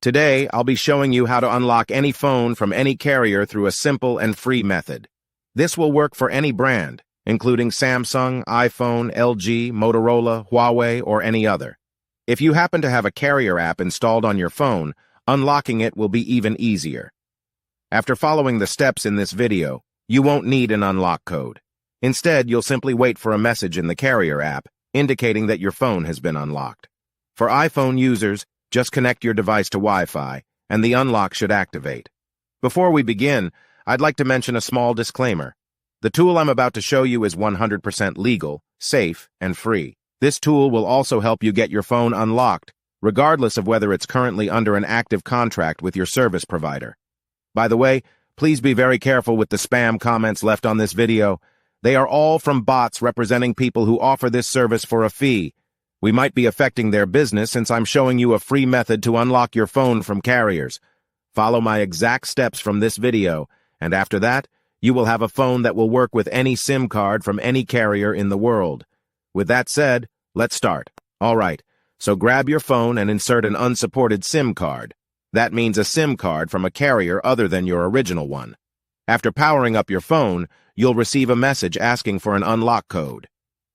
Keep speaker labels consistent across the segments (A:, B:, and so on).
A: Today, I'll be showing you how to unlock any phone from any carrier through a simple and free method. This will work for any brand, including Samsung, iPhone, LG, Motorola, Huawei, or any other. If you happen to have a carrier app installed on your phone, unlocking it will be even easier. After following the steps in this video, you won't need an unlock code. Instead, you'll simply wait for a message in the carrier app indicating that your phone has been unlocked. For iPhone users, just connect your device to Wi-Fi, and the unlock should activate. Before we begin, I'd like to mention a small disclaimer. The tool I'm about to show you is 100% legal, safe, and free. This tool will also help you get your phone unlocked, regardless of whether it's currently under an active contract with your service provider. By the way, please be very careful with the spam comments left on this video. They are all from bots representing people who offer this service for a fee. We might be affecting their business since I'm showing you a free method to unlock your phone from carriers. Follow my exact steps from this video, and after that, you will have a phone that will work with any SIM card from any carrier in the world. With that said, let's start. All right, so grab your phone and insert an unsupported SIM card. That means a SIM card from a carrier other than your original one. After powering up your phone, you'll receive a message asking for an unlock code.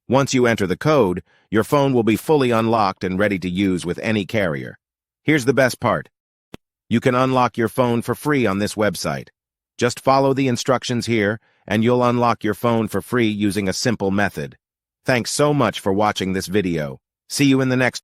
A: Once you enter the code, your phone will be fully unlocked and ready to use with any carrier. Here's the best part. You can unlock your phone for free on this website. Just follow the instructions here, and you'll unlock your phone for free using a simple method. Thanks so much for watching this video. See you in the next